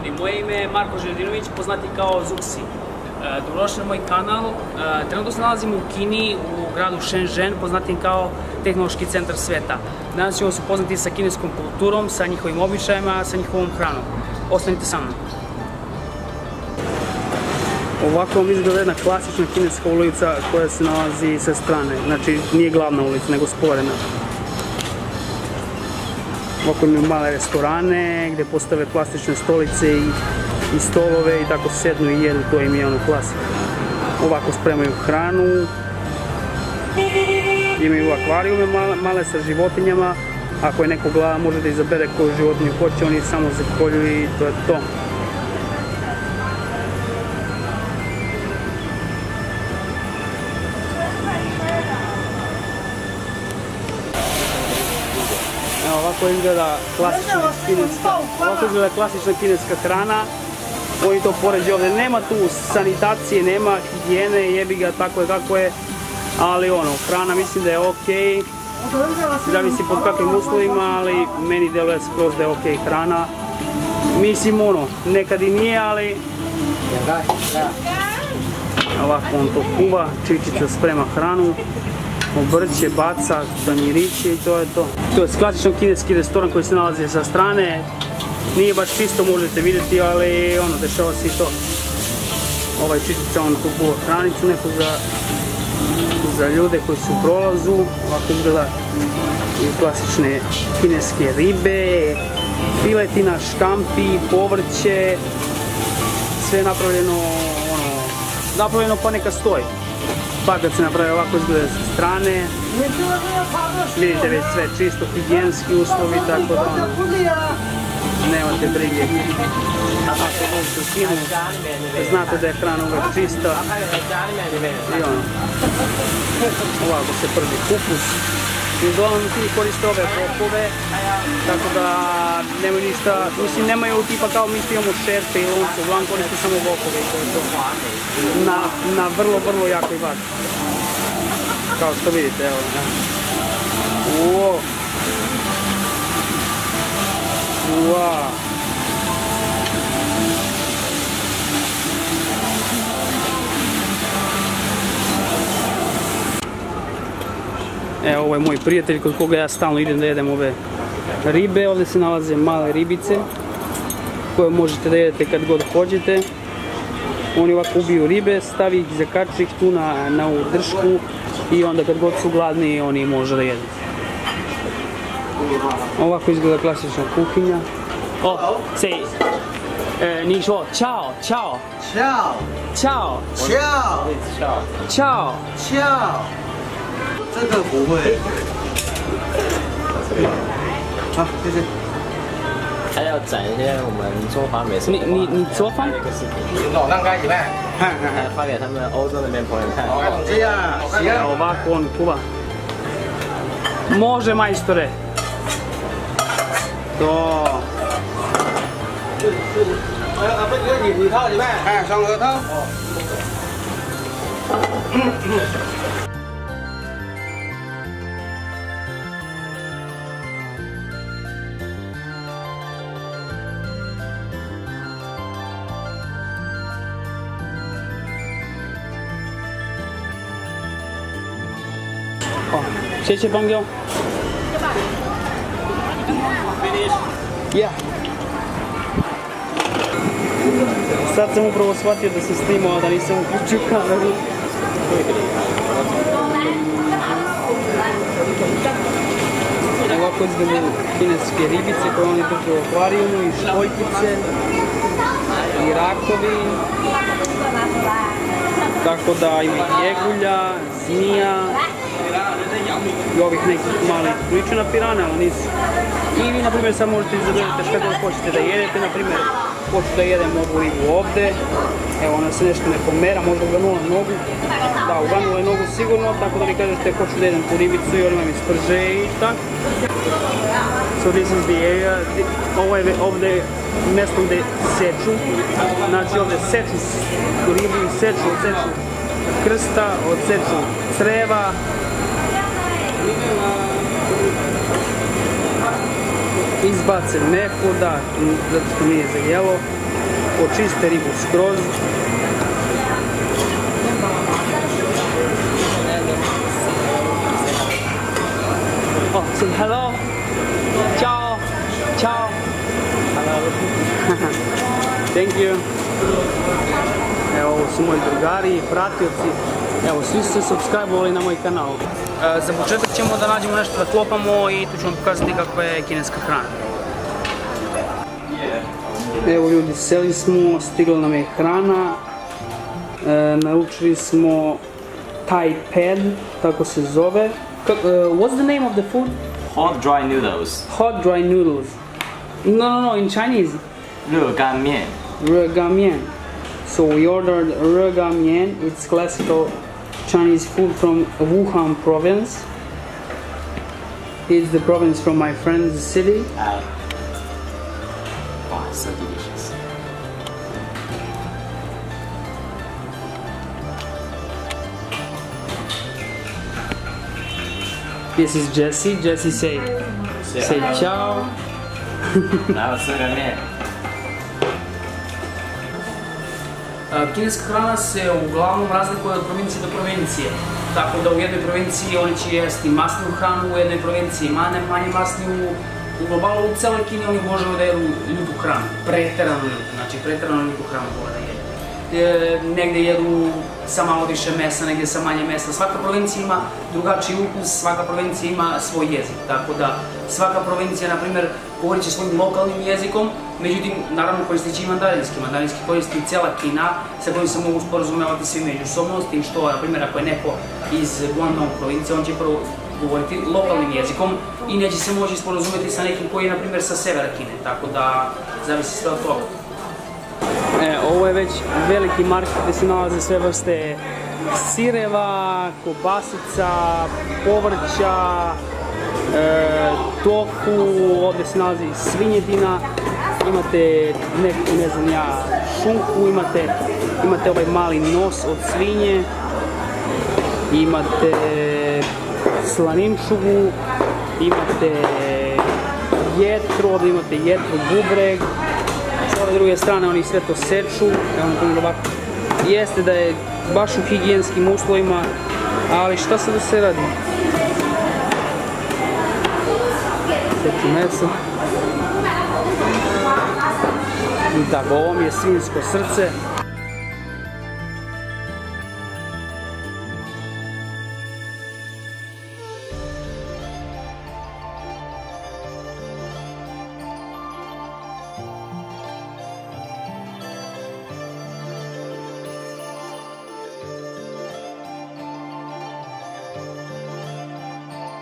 ljudi, moje ime je Marko Željadinović, poznati kao Zuxi. Dobrodošli na moj kanal. Trenutno se nalazimo u Kini, u gradu Shenzhen, poznatim kao tehnološki centar sveta. Danas ćemo se upoznati sa kineskom kulturom, sa njihovim običajima, sa njihovom hranom. Ostanite sa mnom. Ovako vam izgleda jedna klasična kineska ulica koja se nalazi sa strane. Znači, nije glavna ulica, nego sporena. Ovako imaju male restorane gdje postave plastične stolice i stolove i tako sednu i jedu, to im je ono klasika. Ovako spremaju hranu. Imaju akvarijume male sa životinjama. Ako je neko gladan, može da izabere koju životinju hoće, oni samo zakolju i to je to. Ovako izgleda klasična kineska hrana. Oni to poređe ovdje. Nema tu sanitacije, nema higijene, jebi ga tako je kako je. Ali ono, hrana mislim da je okej. Zavisi pod kakvim uslovima, ali meni deluje skroz da je okej hrana. Mislim ono, nekad i nije, ali... Ovako on to kuva, čičica sprema hranu. Obrće, baca, tanjiriće i to je to. To je klasičan kineski restoran koji se nalazi sa strane. Nije baš čisto, možete vidjeti, ali ono, dešava se i to. Ovaj čičica, on tu kuva hranicu neku za ljude koji su u prolazu. Ovako izgleda i klasične kineske ribe, piletina, škampi, povrće. Sve napravljeno, ono, napravljeno pa neka stoji. Pa kad se napravi ovako izgleda sa strane, vidite već sve čisto, higijenski uslovi, tako da ono, nemate brige. Ako dođete u Kinu, znate da je hrana uvek čista i ono, ovako se prži kupus. I uglavnom ti koriste ove popove, tako da nemaju ništa, mislim nemaju tipa kao mi što imamo šerpe i lonce, uglavnom koriste samo vokove i to je to. Na vrlo jakoj vatri. Kao što vidite, evo. Uo. Ua. Evo, ovo je moj prijatelj kod koga ja stalno idem da jedem ove ribe. Ovdje se nalaze male ribice koje možete da jedete kad god hoćete. Oni ovako ubiju ribe, stavi ih, zakači ih tu na ovu dršku i onda kad god su gladni oni može da jedu. Ovako izgleda klasična kuhinja. O, say, 你说 ciao, ciao. Ciao. Ciao. Ciao. Ciao. Ciao. 这个不会。好，谢谢。还要展一些我们中华美食。你做饭？老蛋干一半。还发给他们欧洲那边朋友看。这样，行。 Ovako on kuva. Može majstore. To. 你套一半。哎，双核桃。谢谢朋友。Ja. Sad sam upravo shvatio da sam snimao, da nisam uključio kameru. Evo ovako izgledaju kineske ribice koje oni drže u akvarijumu i školjkice i rakovi. Tako da ima i jegulja, zmija i ovih nekih malih kličina pirana, ali nisu. I vi, na primjer, sad možete izaberete šta god hoćete da jedete, na primjer, hoću da jedem ovu ribu ovdje, evo ona se nešto ne pomera, možda uganula nogu, da, uganula je nogu sigurno, tako da vi kažete hoću da jedem tu ribicu i ona mi sprže i tako. So this is the area, ovo je ovdje mjesto gdje seču, znači ovdje seču ribu, seču krsta, odseču creva. Iz izbace meko, da, zato što nije za jelo, očiste ribu skroz. Oh, say hello. Ciao. Ciao. Hello. Thank you. Evo, ovo su moji drugari i pratioci. Evo, svi su se subscribe-ovali na moj kanal. Za početak ćemo da nađemo nešto da klopamo i tu ću vam pokazati kakva je kineska hrana. Evo ljudi, seli smo, stigla nam je hrana. Naručili smo Thai pad, tako se zove. What's the name of the food? Hot dry noodles. Hot dry noodles. No, in Chinese. 热干面. 热干面. So we ordered 热干面. It's classical Chinese food from Wuhan province. It's the province from my friend's city. Wow, so delicious. This is Jesse. Jesse say ciao. 然后吃个面. Kineska hrana se uglavnom razlikuje od provincije do provincije. Tako da u jednoj provinciji oni će jesti masnu hranu, u jednoj provinciji manje masnu. U globalu u celoj Kini oni obožavaju da jedu ljutu hranu, preterano ljutu, znači preterano ljutu hranu vole da jedu. Negde jedu sa malo više mesa, negde sa manje mesa. Svaka provincija ima drugačiji ukus, svaka provincija ima svoj jezik. Tako da svaka provincija, na primjer, govorit će svojim lokalnim jezikom, međutim, naravno koristit će i mandarinski. Mandarinski koristi cijela Kina, sa kojim se mogu sporazumevati svi međusobno, s tim što, na primjer, ako je neko iz Guangdong provincije, on će prvo govoriti lokalnim jezikom i neće se moći sporazumeti sa nekim koji je, na primjer, sa severa Kine, tako da zavisi sve od toga. Ovo je već veliki market gdje se nalaze sve vrste sireva, kobasica, povrća, tofu, ovdje se nalazi svinjetina, imate neku, ne znam ja, šunku, imate ovaj mali nos od svinje, imate slaninčugu, imate jetru, ovdje imate jetru, bubreg. S ove druge strane oni sve to seču, jeste da je baš u higijenskim uslovima, ali šta se da se radi? Seču meso. I tako, ovo mi je svinjsko srce.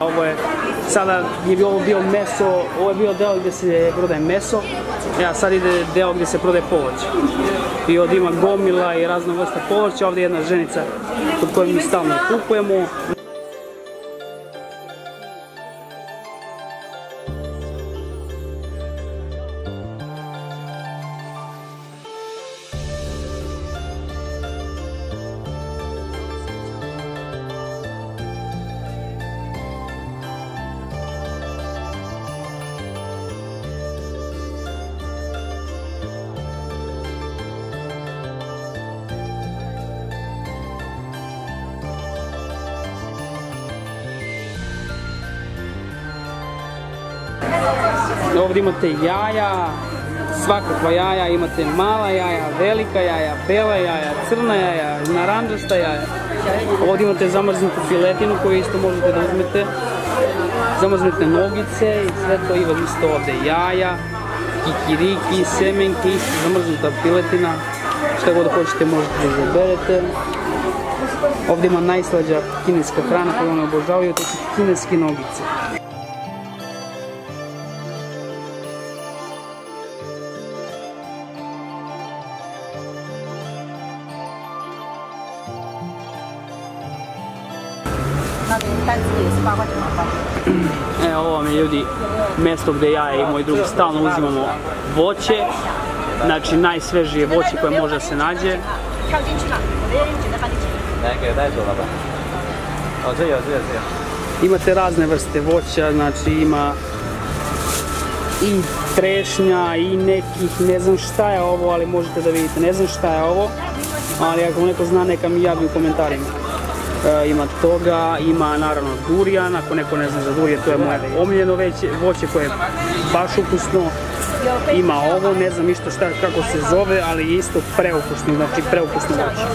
Ovo je, sada je ovo bio meso, ovo je bio deo gdje se prodaje meso, a sad ide deo gdje se prodaje povrće. I ovdje ima gomila i razne vrste povrća, ovdje je jedna ženica kod koje mi stalno kupujemo. Ovdje imate jaja, svakakva jaja, imate mala jaja, velika jaja, bela jaja, crna jaja, naranđasta jaja. Ovdje imate zamrznutu piletinu koju isto možete da uzmete, zamrznute nogice i sve to ima isto ovdje jaja, kikiriki, semenke, isto zamrznuta piletina, šta god hoćete možete da zaberete. Ovdje ima najslađa kineska hrana koju oni obožavaju, to su kineske nogice. Evo ovo vam je ljudi mjesto gdje ja i moj drug stalno uzimamo voće, znači najsvežije voće koje može da se nađe. Imate razne vrste voća, znači ima i trešnja i nekih, ne znam šta je ovo, ali možete da vidite, ne znam šta je ovo, ali ako neko zna neka mi javi u komentarima. Ima toga, ima naravno durijan, ako neko ne zna za durijan, to je moje omiljeno voće koje je baš ukusno. Ima ovo, ne znam isto šta, kako se zove, ali isto preukusno, znači preukusno voće.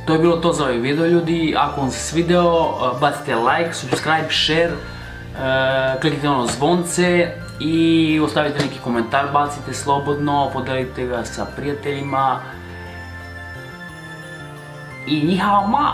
To je bilo to za ovaj video, ljudi. Ako vam se svideo, bacite like, subscribe, share, kliknite ono zvonce i ostavite neki komentar, bacite slobodno, podelite ga sa prijateljima i ni hao ma!